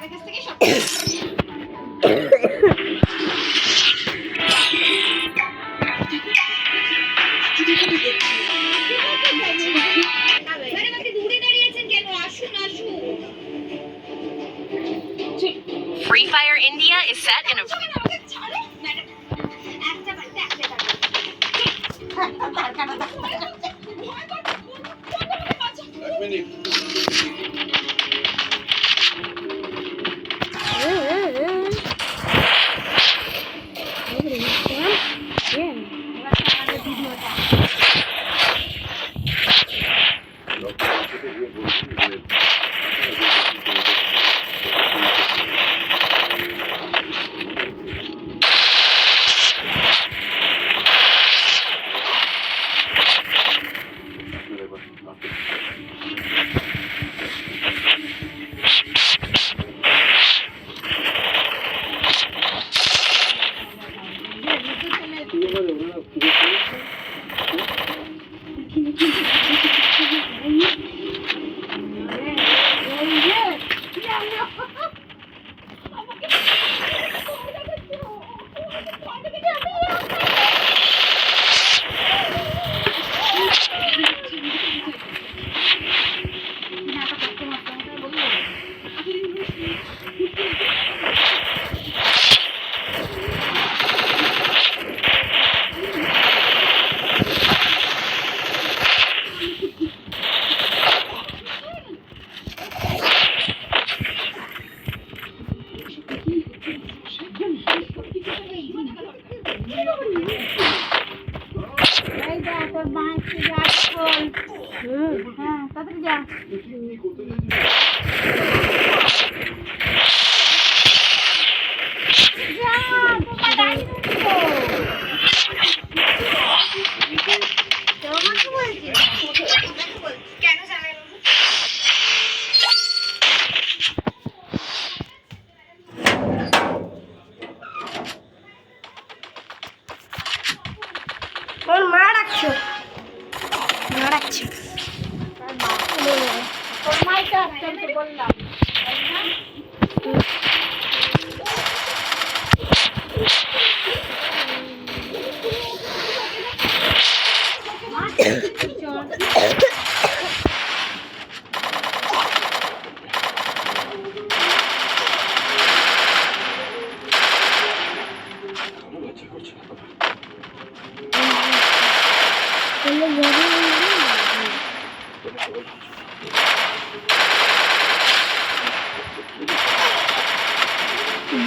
ম্যাডামের কাছ থেকে সব Free Fire India is set in a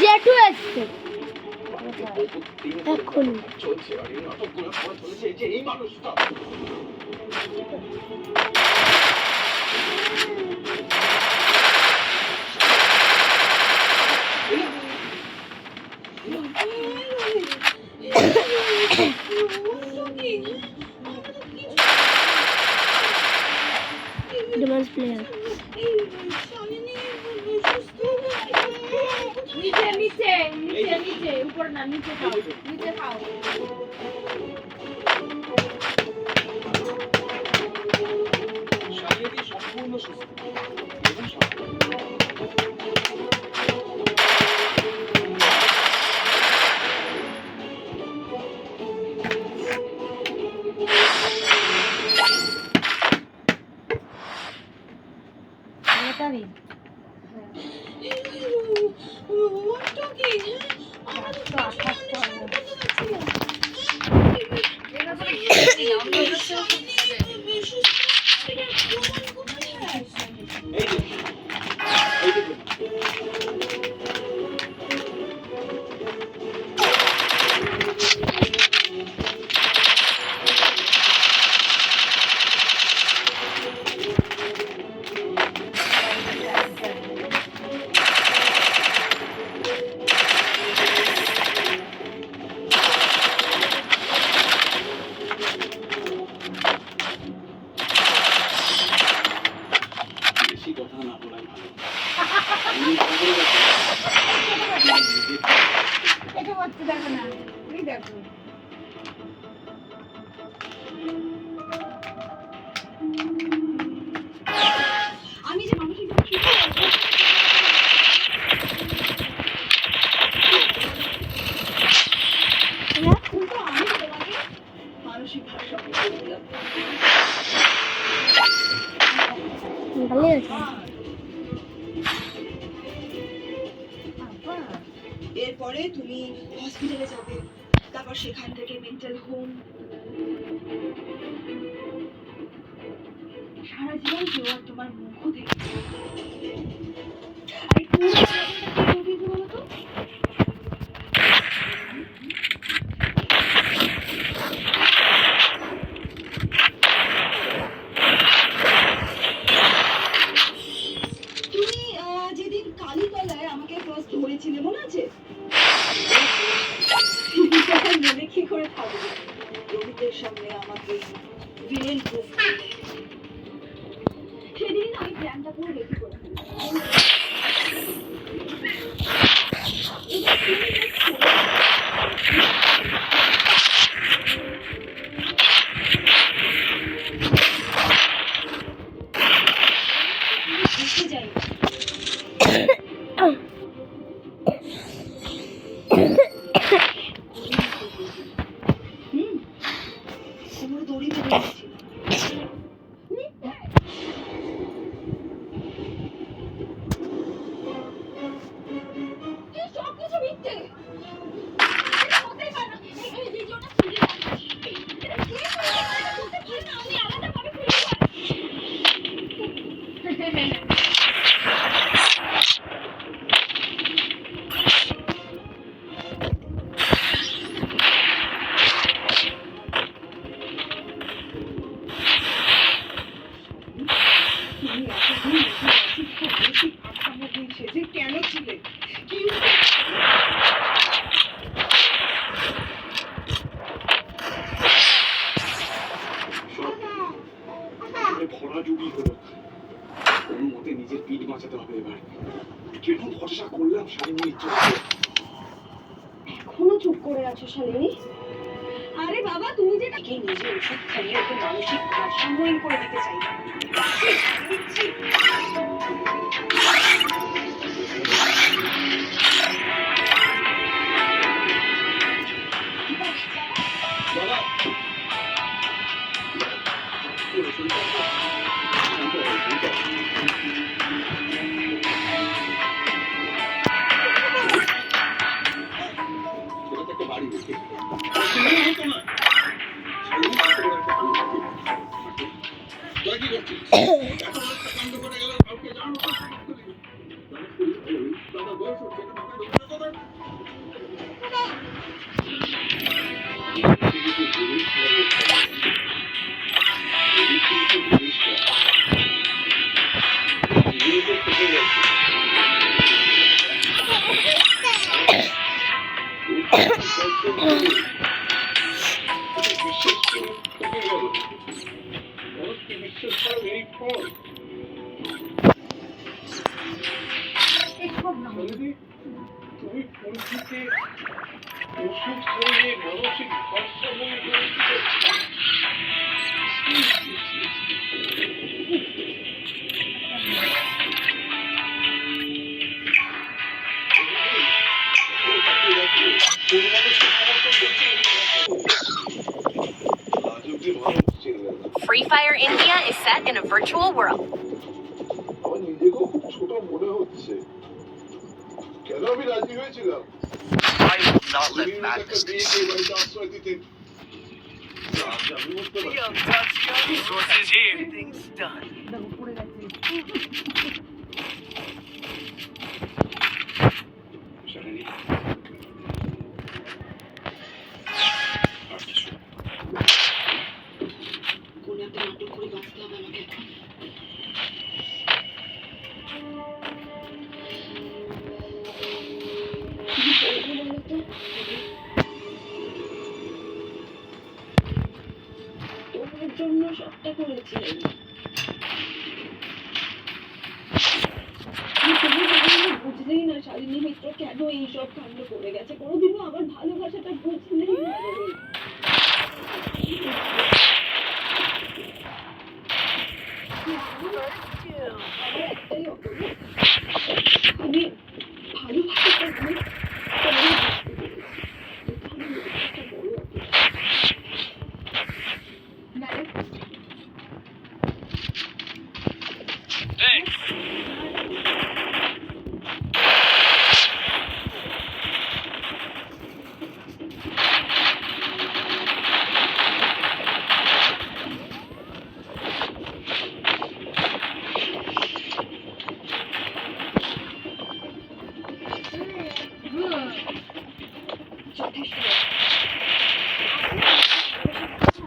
জেঠু এসছে এখন ডিমান্ড প্লেয়ার নিচে উপর না নিচে খাও সম্পূর্ণ সুস্থ ভালোই আছে। এরপরে তুমি হসপিটালে যাবে, তারপর সেখান থেকে মেন্টাল হোম। সারা জীবন কেউ আর তোমার মুখও দেখবে না। আর এই পুরো ব্যাপারটা কে ঘটিয়েছে বলো তো? তুমি যেদিন কালীতলায় আমাকে ফার্স্ট ধরেছিলে মনে আছে? তখন মনে কি করে থাকবে? রোহিতের সামনে আমাকে ভিলেন প্রুফ করলে। সেদিন আমি প্ল্যানটা পুরো রেডি করে বুঝতে যাই কোমরে দড়ি বেঁধে দিয়েছিল। সবকিছু মিথ্যে। এটা হতেই পারে না। এই ভিডিওটা খুঁজে পাচ্ছি। এটা কে করেছে? এটা হতে পারে না। আমি আলাদাভাবে খুঁজে পাচ্ছি। তুমি এতদিন মানসিক ভারসাম্য সেজে কেন ছিলে? কি ভরা ডুবি হলো। কোনো মতে নিজের পিঠ বাঁচাতে হবে এবার। কিরকম ভরসা করলাম শালিনীর চোখে। এখনো চুপ করে আছো শালিনী? আরে বাবা, তুমি যে তাকে নিজে ওষুধ খাইয়ে ওকে মানসিক ভারসাম্যহীন করে দিতে চাই। বাবা একটা বাড়ি দেখে হতো না। তুই কি করছিস? এত একটা কাণ্ড করে গেল, কাউকে জানো তো? দাদা বয়স হচ্ছে, এটা মাথায় ঢোকে না তুমি ফোন থেকে ওষুধ খাইয়ে মানসিক ভারসাম্য Free Fire India is set in a virtual world. আমার নিজেকেও খুব ছোট মনে হচ্ছে। কেন আমি রাজি হয়েছিলাম? I will not let madness consume me. Leo, touchdown. Resources here. Everything's done. কোন একটা নাটক করে বাঁচতে হবে আমাকে এখন। কি করবো বলো তো? তোমার জন্য সবটা করেছি আমি। বুঝলেই না শালিনী মিত্র কেন এইসব কাণ্ড করে গেছে। কোনোদিনও আমার ভালোবাসাটা বুঝলেই না। একটাই অপরাধ, আমি ভালোবাসাটা Thanks.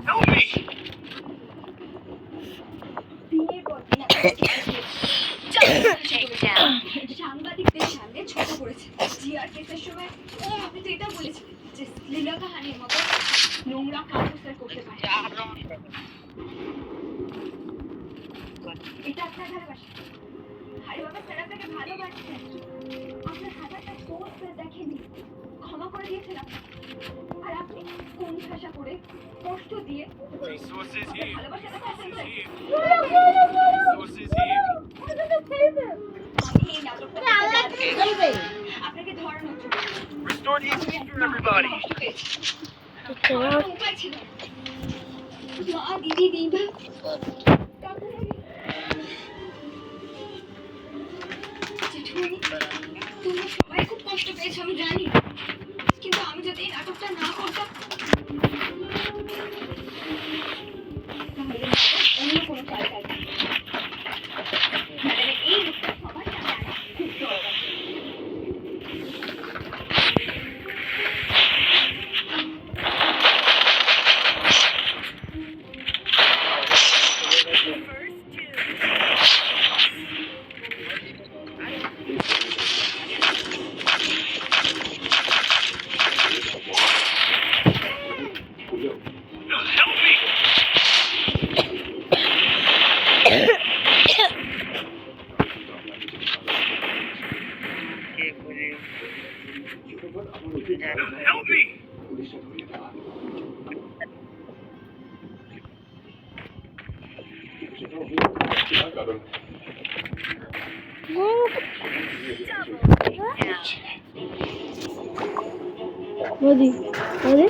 Help me! দিনের পর দিন Takedown. সাংবাদিকদের সামনে ছোট করেছে। জিআর কেসের সময় আপনি তো এটা বলেছিলেন যে লীলা কাহানির মতো নোংরা কাজ স্যার করতে পারে। এটা আপনার ভালোবাসা। আরে বাবা, স্যার আপনাকে ভালোবাসছেন। আপনার হাজারটা পোস্ট স্যার দেখেনি, ক্ষমা করে দিয়েছেন আপনি। আর আপনি কোন ভাষা করে কষ্ট দিয়ে Resources here. ভালোবাসাটা Resources দেখাচ্ছেন। here. Resources here. আমি এই নাটকটা আপনাকে ধরানোর জন্য Restore the easy for everybody. কষ্ট পেয়েছি। Take it আমার out. কোনো উপায় ছিল না। মা, দিদি, দিদা, জেঠুমনি, তোমরা সবাই খুব কষ্ট পেয়েছো আমি জানি, কিন্তু আমি যদি এই নাটকটা না করতাম তাহলে নাটক অন্য কোনো কাজ থাকতো। ম্যাডামের এই রূপটা সবার সামনে আনা খুব দরকার। Help me! Help me! পুলিশটা ধরিয়ে দেওয়া সেটাও হলো কারণ Ready? Ready?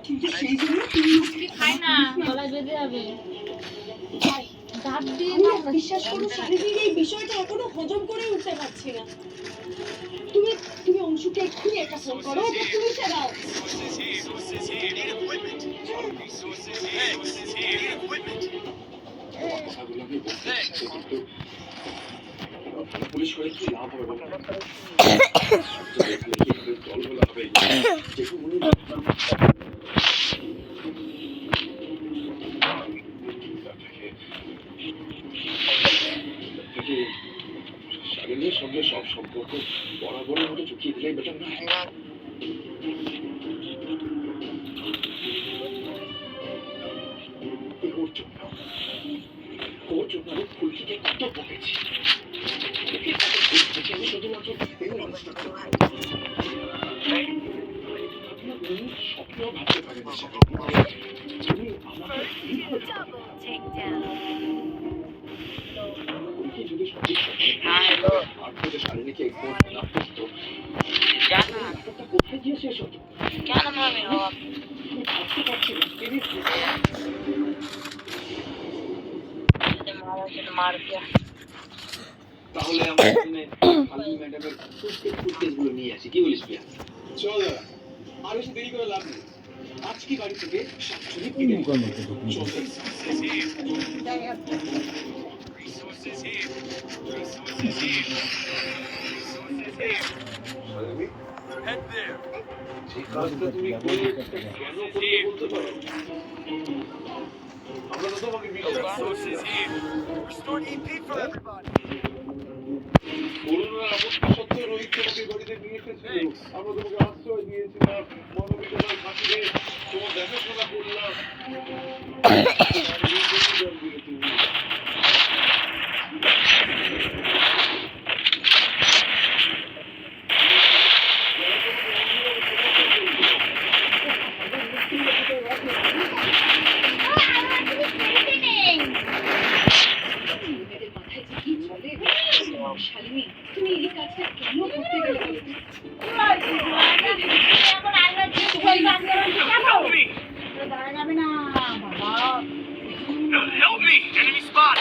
কিন্তু সেই জন্য খাই না, গলায় বেঁধে যাবে। দাঁত দিয়ে আমি না, বিশ্বাস করো শারীরিক এই বিষয়টা এখনো হজম করে উঠতে পারছি না। তুমি তুমি অংশুকে এক্ষুনি একটা ফোন করো, ওকে পুলিশে দাও। Resources here. Resources here. Need equipment. Resources here. Resources here. Need equipment. কথাগুলো আমি বলতে চাইছি, কিন্তু পুলিশ করে কি লাভ হবে বলো? দলগুলো হবে যেটুকু উনি শালীনের সঙ্গে সব সম্পর্ক বরাবরের মতো চুকিয়ে দিলেই বেটার নয়। ওর জন্য আমি ফুলকিকে কত বকেছি। আমি শুধুমাত্র স্বপ্ন ভাবতে পারি না তুমি আমাকে Takedown. ফুলকি যদি সঠিক সময় শালীনকে এক্সপোর্ট না করতো নাটকটা কোথায় গিয়ে শেষ হতো আমি ভাবতে পারছি না তিনি তাহলে আমরা এখানে আলী ম্যাডামের ফুটেজগুলো নিয়ে আসি, কি বলিস প্রিয়া? চল দাদা, আর বেশি দেরি করে লাভ নেই। আজকে বাড়ি থেকে শাকচুরি কিনে চল Resources here. Resources here. Resources here. Resources here. Head there. যে কাজটা তুমি করে কেন করতে বলতে পারো? আমরা তো তোমাকে Resources here. Restore EP for everybody. করোনার আপত্তি সত্ত্বেও রোহিত তোমাকে বাড়িতে নিয়ে এসেছিল। আমরা তোমাকে আশ্রয় দিয়েছিলাম, মানবিকতার খাতিরে তোমার দেখাশোনা করলাম। মেয়েদের মাথায় যে কি চলে, শালিনী তুমি এই কাজটা কেন করতে গেলে বলো তো? এখন আগে দিয়ে সবাই আন্দোলন Help me! দাঁড়া যাবে না বাবা। Help me! Enemy spot!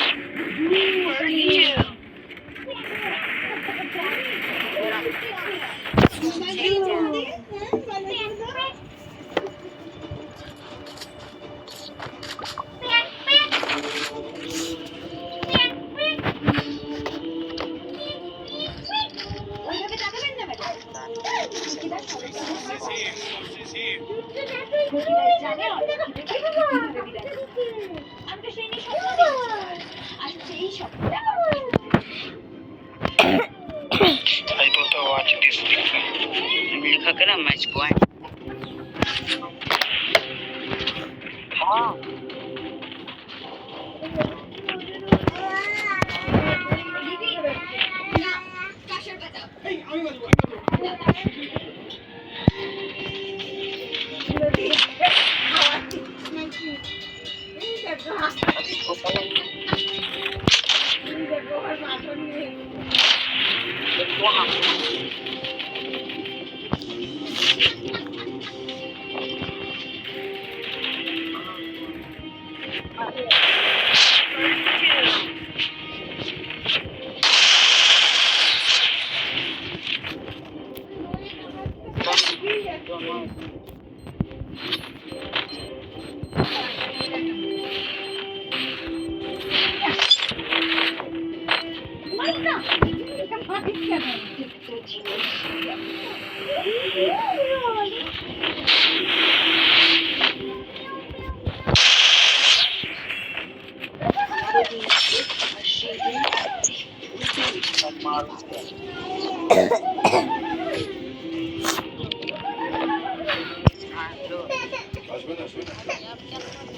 ওইভাবে তাকাবেন না ম্যাডাম। চুকিদার সদস্য Sources here. Sources here. জানে অনেক কিভাবে বিদায় করতে হয়। আমি তো সেই নিয়ে স্বপ্ন দেখেছি। আর সেই স্বপ্নটা I thought I watched this picture. लिखा करा मैच पॉइंट हाँ দিদি না কাশের কথা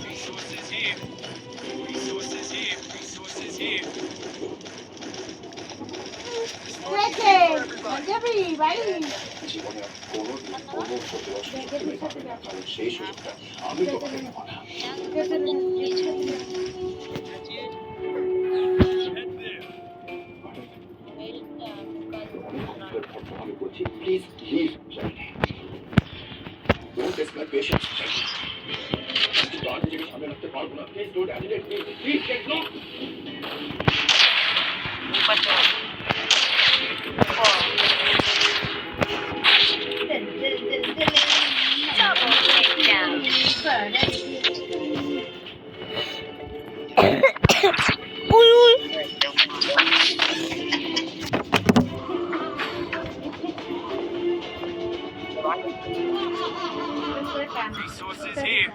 Resources here. Resources here. Resources here. জীবনে কোনোদিন কোনো ক্ষতি তুমি পাবে না, কারণ সেই সুযোগটা আমি তোমাকে দেবো না। Head there. আমি বলছি please leave don't test my patience কিন্তু আমি নিজেকে সামনে রাখতে পারবো না। Please don't agitate me, please take no. Double takedown. Resources here.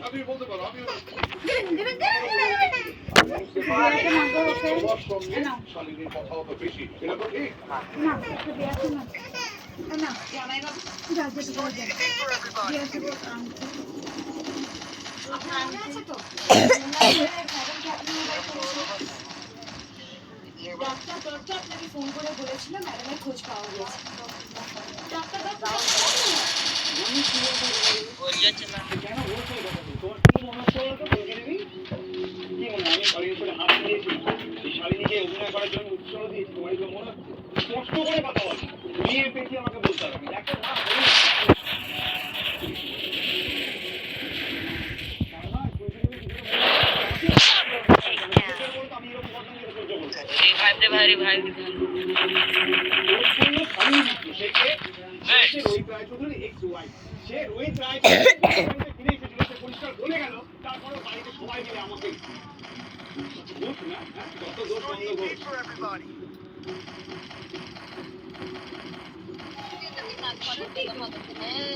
আমি বলতে পারো আমি শালীনের কথা অত বেশি এটা তো ঠিক ডাক্তার আপনাকে ফোন করে বলেছিল ম্যাডামের খোঁজ পাওয়া গেছে। ডাক্তার কেন বলছো এই কথা? তোমার কি মনে হচ্ছে বলো তো? বলতে নেই কি মনে হয় আমি শাড়ির উপরে হাত দিয়েছিলাম, এই শাড়িকে অভিনয় করার জন্য উৎসাহ দিয়েছি, তোমার এগুলো মনে হচ্ছে? স্পষ্ট করে কথা বলো, মেয়ে পেঁচিয়ে আমাকে বলতে হবে। আমি ডাক্তার না বলি সে রোহিত রায় ফিরে এসেছিল, সে পরিষ্কার বলে গেল, তারপরে বাড়িতে সবাই মিলে আমাকে দোষ না, যত দোষ বন্ধ করো। For everybody.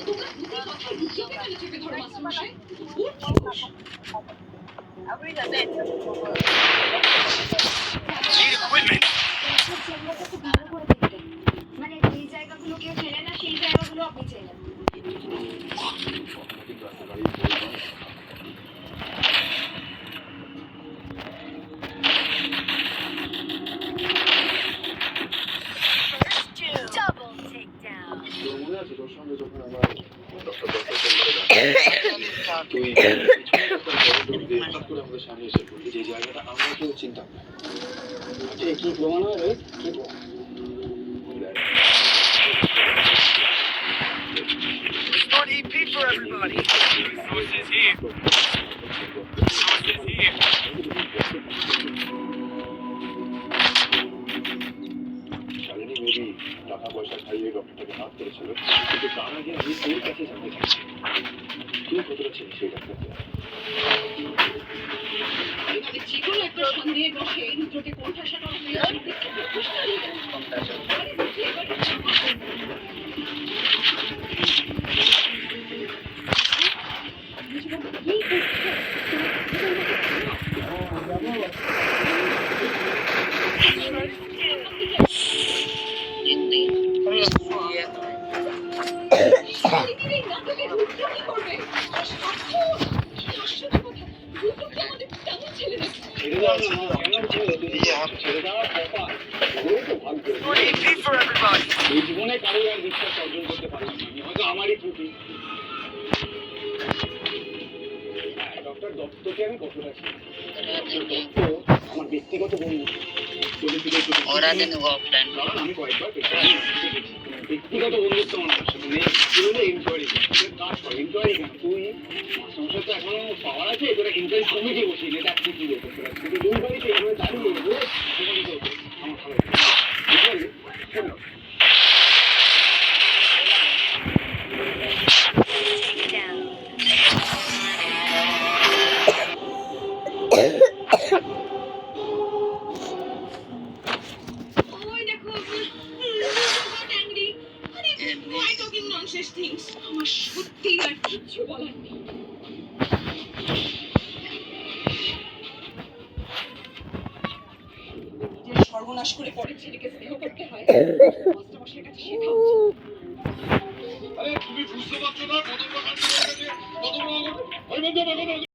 তোমরা দুটি কথা লুকিয়ে ফেলে চেপে ধরো মাস্টার। মশাই Need equipment. মানে যে জায়গাগুলো কেউ চেনে না সেই জায়গাগুলো আপনি চেনেন। Double takedown. তোর মনে আছে তোর সঙ্গে যখন আমার ডক্টর তুই হঠাৎ করে আমাদের সামনে এসে পড়লি যে জায়গাটা আমরা কেউ চিন্তা কি প্রমাণ হয় রে কি প্রমাণ Restore EP for everybody. Resources here. Resources here. Shalini maybe টাকা পয়সা খাইয়ে ডক্টরটাকে হাত করেছিল কিন্তু তার আগে আমি তোর কাছে জানতে চাইছি তুই কতটা ছিলি সেই ডাক্তারকে এভাবে যে কোনো একটা সন্দেহে বসে রুদ্রকে কোণঠাসা করা হয়েছে। এই নাটকে রুদ্র কি করবে? আশ্চর্য কথা, রুদ্র কি আমাদের তেমন ছেলে নাকি? ছেড়ে দাও না কেন ছেড়ে তুই ছেড়ে দেওয়ার কথা ওই তো ভাগ করে Restore EP for everybody. এই জীবনে কারো আর বিশ্বাস অর্জন করতে পারলাম না আমি হয়তো আমারই ত্রুটি ডক্টর দত্তকে আমি কতটা ছিলাম ডক্টর দত্ত আমার ব্যক্তিগত বন্ধু কারণ আমি কয়েকবার ব্যক্তিগত বন্ধুত্ব আমার সাথে নেই কি হলো ইনকোয়ারি কাজ কর ইনকোয়ারি কেন তুই সংসার তো এখনো পাওয়ার আছে তোরা ইনকোয়ারি কমিটি বসিয়ে নে দেখ কি কি করতে তোরা কিন্তু ইনকোয়ারিতে এভাবে দাঁড়িয়ে দেবো আমার ভালো লাগে শোনো ওই দেখো not angry আরে why talking nonsense things আমার সত্যি আর কিচ্ছু বলার নেই নিজের সর্বনাশ করে পরে ছেলেকে স্নেহ করতে হয় মাস্টারমশাইয়ের কাছে শেখা উচিত আরে তুমি বুঝতে পারছো না কত বড় কাণ্ড হয়ে গেছে কত বড়